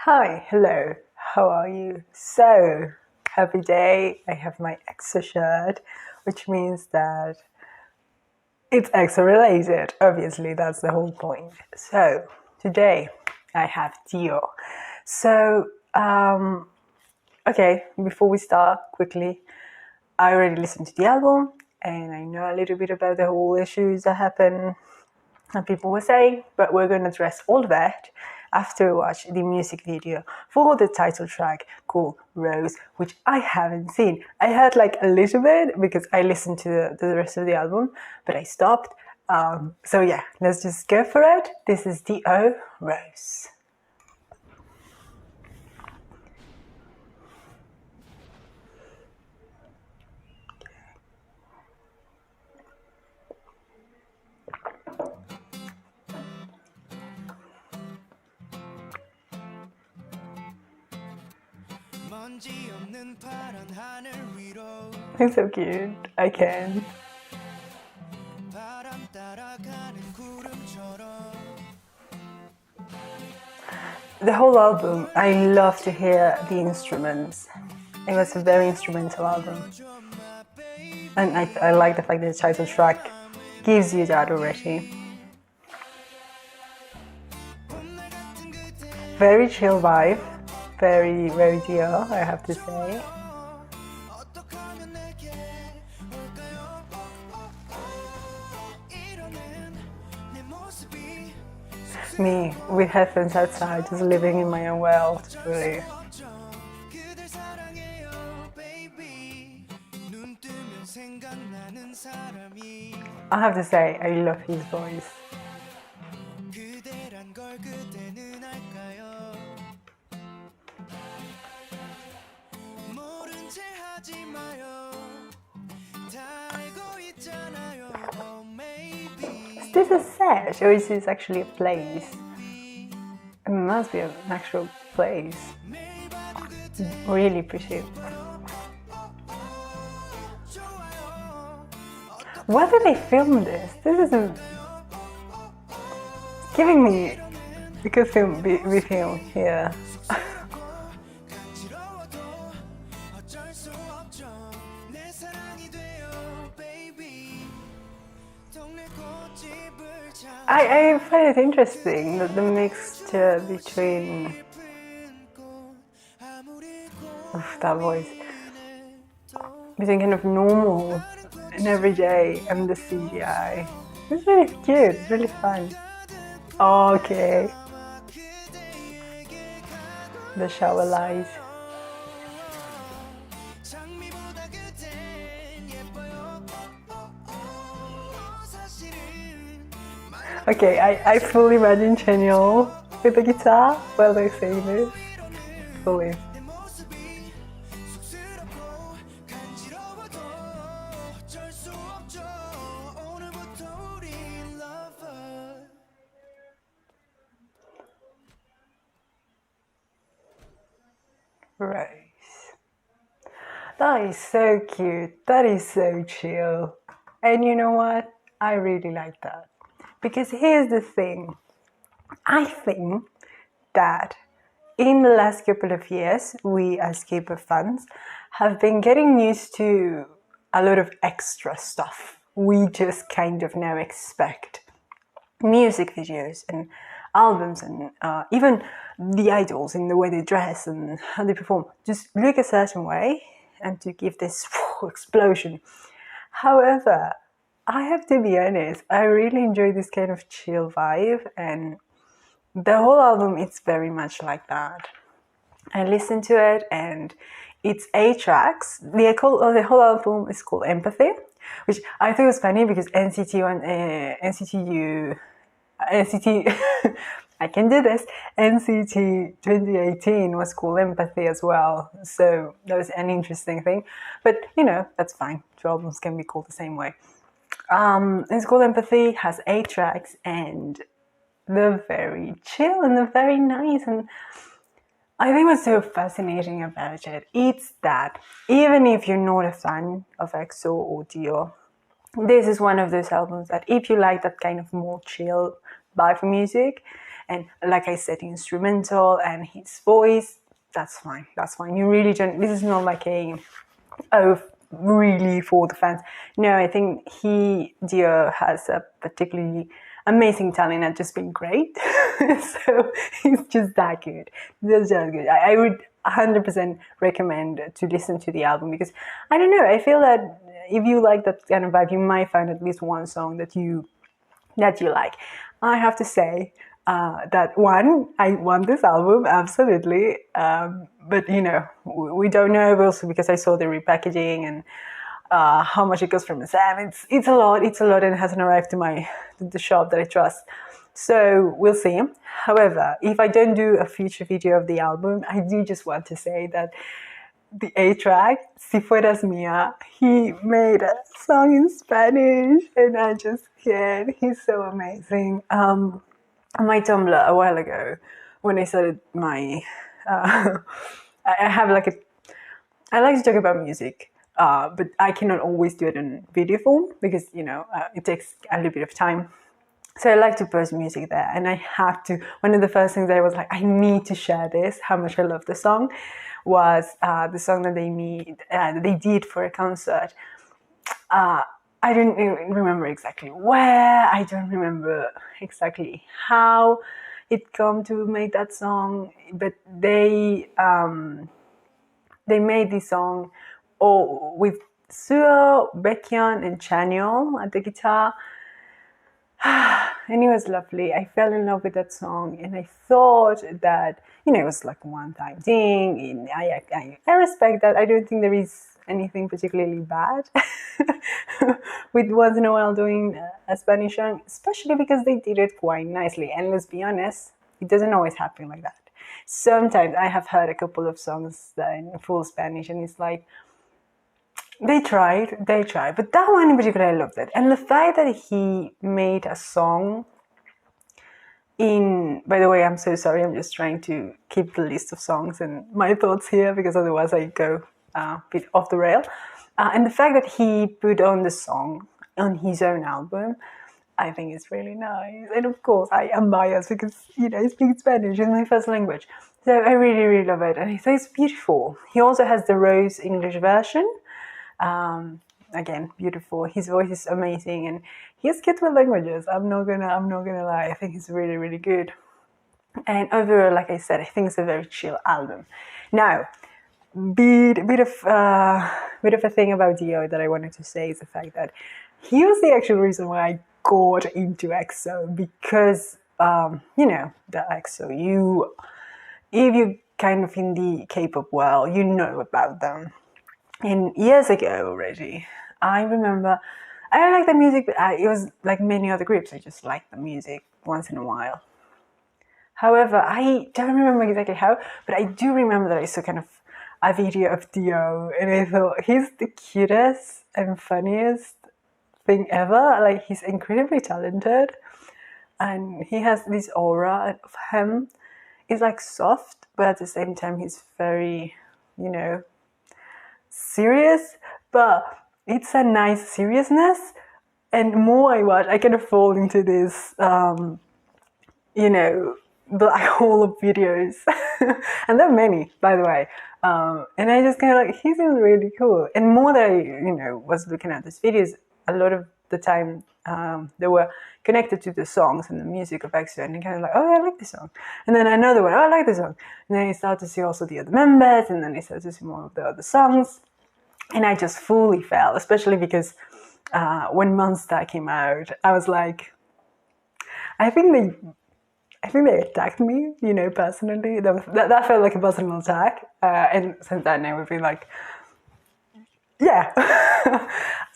Hi, hello, how are you? So, happy day. I have my EXO shirt, which means that it's EXO related. Obviously, that's the whole point. So, today I have Dio. So, okay, before we start, quickly, I already listened to the album and I know a little bit about the whole issues that happened and people were saying, but we're going to address all of that after we watch the music video for the title track called Rose, which I haven't seen. I heard like a little bit because I listened to the rest of the album, but I stopped. So yeah, let's just go for it. This is D.O. Rose. It's so cute. I can. The whole album, I love to hear the instruments. It was a very instrumental album. And I like the fact that the title track gives you that already. Very chill vibe. Very, very Dio, I have to say. Me, with headphones outside, just living in my own world, really. I have to say, I love his voice. Is this a set or is this actually a place? It must be an actual place. Really pretty. Where did they film this? This isn't giving me a good film with him here. I find it interesting that the mixture between that voice between kind of normal and everyday and the CGI. It's really cute, it's really fun. Okay. The shower light. Okay, I fully imagine Chanyeol with the guitar while they sing this. Fully. Rose. That is so cute. That is so chill. And you know what? I really like that. Because here's the thing. I think that in the last couple of years, we as K-pop fans have been getting used to a lot of extra stuff. We just kind of now expect music videos and albums and even the idols in the way they dress and how they perform just look a certain way and to give this explosion. However, I have to be honest, I really enjoy this kind of chill vibe and the whole album is very much like that. I listened to it and it's 8 tracks. The whole album is called Empathy, which I thought was funny because NCT I can do this. NCT 2018 was called Empathy as well. So that was an interesting thing. But, that's fine. 2 albums can be called the same way. It's called Empathy, has 8 tracks, and they're very chill and they're very nice. And I think what's so fascinating about it is that even if you're not a fan of EXO or Dio, this is one of those albums that if you like that kind of more chill vibe for music, And like I said, instrumental and his voice, that's fine. That's fine. You really don't, this is not like really for the fans. No, I think Dio has a particularly amazing talent at just being great. So he's just that good. Just good. I would 100% recommend to listen to the album, because I don't know, I feel that if you like that kind of vibe, you might find at least one song that you like. I have to say that one, I want this album, absolutely. But we don't know, also because I saw the repackaging and how much it costs from Sam. It's a lot, and it hasn't arrived to the shop that I trust. So we'll see. However, if I don't do a future video of the album, I do just want to say that the A-Trak, Si Fueras Mía, he made a song in Spanish, and I just can't. He's so amazing. On my Tumblr a while ago, when I started my, I have like I like to talk about music, but I cannot always do it in video form because, it takes a little bit of time. So I like to post music there, and I had to, one of the first things that I was like, I need to share this, how much I love the song, was the song that they did for a concert. I don't remember exactly where, I don't remember exactly how it come to make that song, but they made this song with Suo, Baekhyun, and Chanyeol at the guitar. And it was lovely. I fell in love with that song, and I thought that, it was like a one-time thing. And I respect that. I don't think there is anything particularly bad with once in a while doing a Spanish song, especially because they did it quite nicely. And let's be honest, it doesn't always happen like that. Sometimes I have heard a couple of songs in full Spanish, and it's like, they tried, but that one in particular, I loved it. And the fact that he made a song by the way, I'm so sorry, I'm just trying to keep the list of songs and my thoughts here, because otherwise I go a bit off the rail. And the fact that he put on the song on his own album, I think it's really nice. And of course, I am biased because, I speak Spanish, it's my first language. So I really, really love it. And it's beautiful. He also has the Rose English version. Again, beautiful. His voice is amazing, and he has kids with languages. I'm not gonna lie. I think he's really, really good. And overall, like I said, I think it's a very chill album. Now, bit of a thing about Dio that I wanted to say is the fact that he was the actual reason why I got into EXO, because the EXO, if you kind of in the K-pop world, you know about them. And years ago already, I remember I liked the music, but it was like many other groups. I just liked the music once in a while. However, I don't remember exactly how, but I do remember that I saw kind of a video of Dio, and I thought he's the cutest and funniest thing ever. Like, he's incredibly talented, and he has this aura of him. He's like soft, but at the same time, he's very, serious, but it's a nice seriousness. And more I watch, I kind of fall into this, black hole of videos. And there are many, by the way. And I just kind of like, he seems really cool. And more that I, was looking at these videos, a lot of the time they were connected to the songs and the music of EXO, and kind of like, oh, I like this song. And then another one, oh, I like this song. And then I start to see also the other members, and then I start to see more of the other songs. And I just fully fell, especially because when Monster came out, I was like, I think they attacked me, personally. That felt like a personal attack. And since then, I would be like, yeah.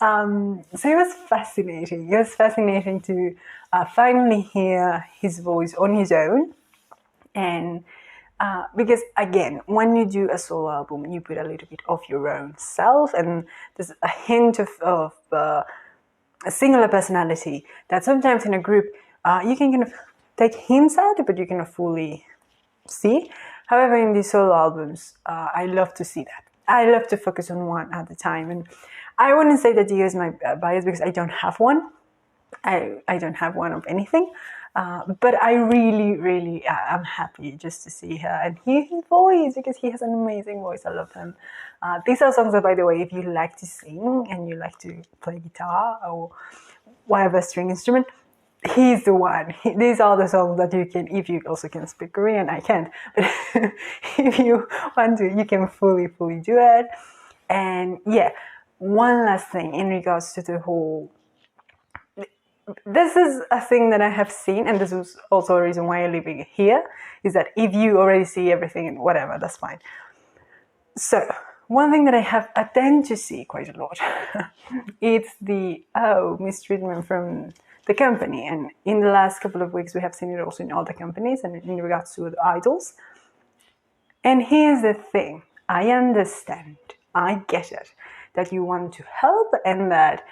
So it was fascinating. It was fascinating to finally hear his voice on his own. And because, again, when you do a solo album, you put a little bit of your own self, and there's a hint of a singular personality that sometimes in a group you can kind of take hints at, but you cannot fully see. However, in these solo albums, I love to see that. I love to focus on one at a time. And I wouldn't say that Dio is my bias, because I don't have one. I don't have one of anything. But I really am happy just to see her and hear his voice, because he has an amazing voice. I love him. These are songs that, by the way, if you like to sing and you like to play guitar or whatever string instrument, he's the one. These are the songs that you can, if you also can speak Korean, I can't, but if you want to, you can fully do it. And yeah, one last thing in regards to the whole, this is a thing that I have seen, and this is also a reason why I'm living here, is that if you already see everything and whatever, that's fine. So one thing that I tend to see quite a lot, it's the mistreatment from the company. And in the last couple of weeks, we have seen it also in other companies and in regards to the idols. And here's the thing. I understand, I get it, that you want to help and that,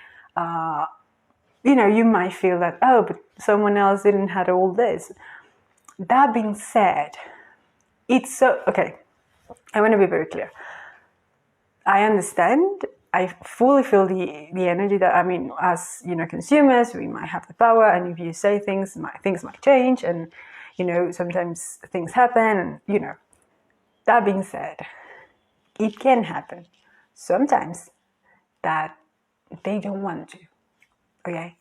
you might feel that, but someone else didn't have all this. That being said, it's so, okay, I want to be very clear. I understand. I fully feel the energy that, as, consumers, we might have the power, and if you say things might change, and, sometimes things happen, and, that being said, it can happen sometimes that they don't want to, okay?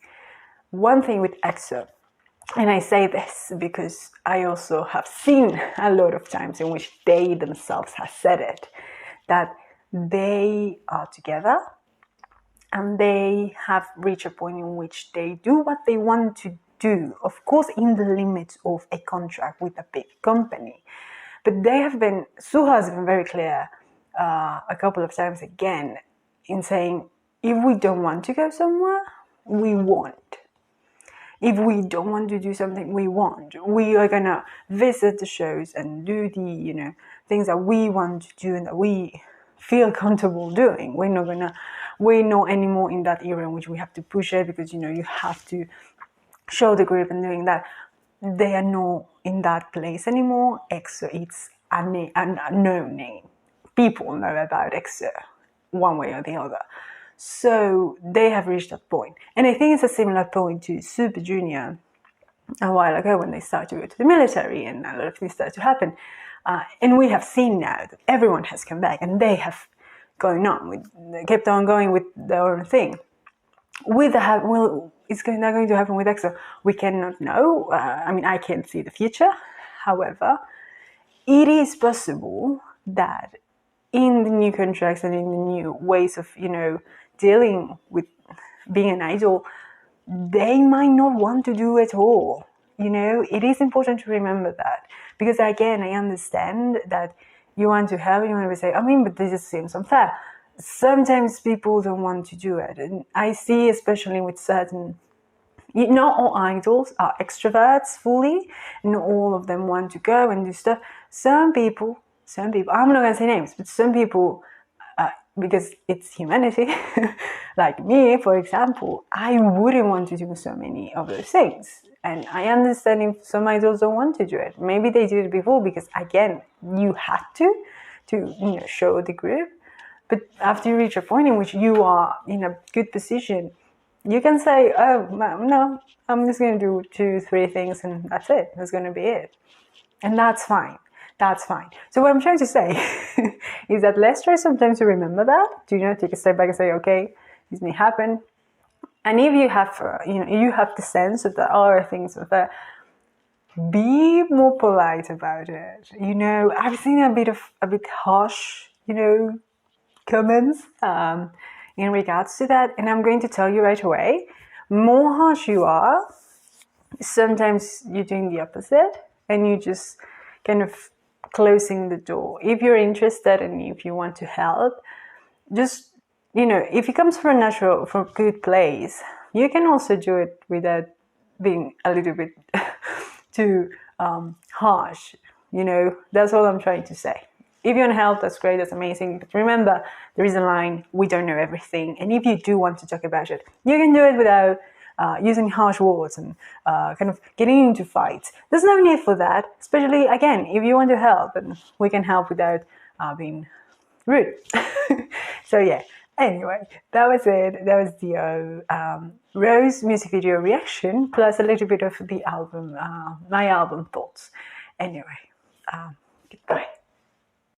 One thing with EXO, and I say this because I also have seen a lot of times in which they themselves have said it, that they are together and they have reached a point in which they do what they want to do, of course in the limits of a contract with a big company. But Suha has been very clear a couple of times again in saying, if we don't want to go somewhere, we won't. If we don't want to do something, we won't. We are gonna visit the shows and do the, things that we want to do and that we feel comfortable doing. We're not anymore in that era in which we have to push it because, you have to show the group and doing that. They are not in that place anymore. EXO, it's a known name. People know about EXO one way or the other. So they have reached that point. And I think it's a similar point to Super Junior a while ago when they started to go to the military and a lot of things started to happen. And we have seen now that everyone has come back and they have they kept on going with their own thing. It's not going to happen with EXO. We cannot know. I can't see the future. However, it is possible that in the new contracts and in the new ways of, dealing with being an idol, they might not want to do it all. It is important to remember that. Because again, I understand that you want to help, you want to say, but this just seems unfair. Sometimes people don't want to do it. And I see, especially with certain, not all idols are extroverts fully. Not all of them want to go and do stuff. Some people, I'm not going to say names, but some people, because it's humanity, like me, for example, I wouldn't want to do so many of those things. And I understand if some idols don't want to do it. Maybe they did it before because, again, you had to show the group. But after you reach a point in which you are in a good position, you can say, no, I'm just going to do 2-3 things and that's it. That's going to be it. And that's fine. That's fine. So what I'm trying to say is that let's try sometimes to remember that, to take a step back and say, okay, this may happen. And if you have, you have the sense that there are things that, be more polite about it. I've seen a bit harsh, comments in regards to that, and I'm going to tell you right away, more harsh you are, sometimes you're doing the opposite and you just kind of closing the door. If you're interested and if you want to help, just, if it comes from a good place, you can also do it without being a little bit too harsh. That's all I'm trying to say. If you want to help, that's great, that's amazing. But remember, there is a line, we don't know everything. And if you do want to talk about it, you can do it without using harsh words and kind of getting into fights. There's no need for that, especially, again, if you want to help, and we can help without being rude. So yeah, Anyway, that was it. That was the Rose music video reaction plus a little bit of the album, my album thoughts. Anyway, goodbye.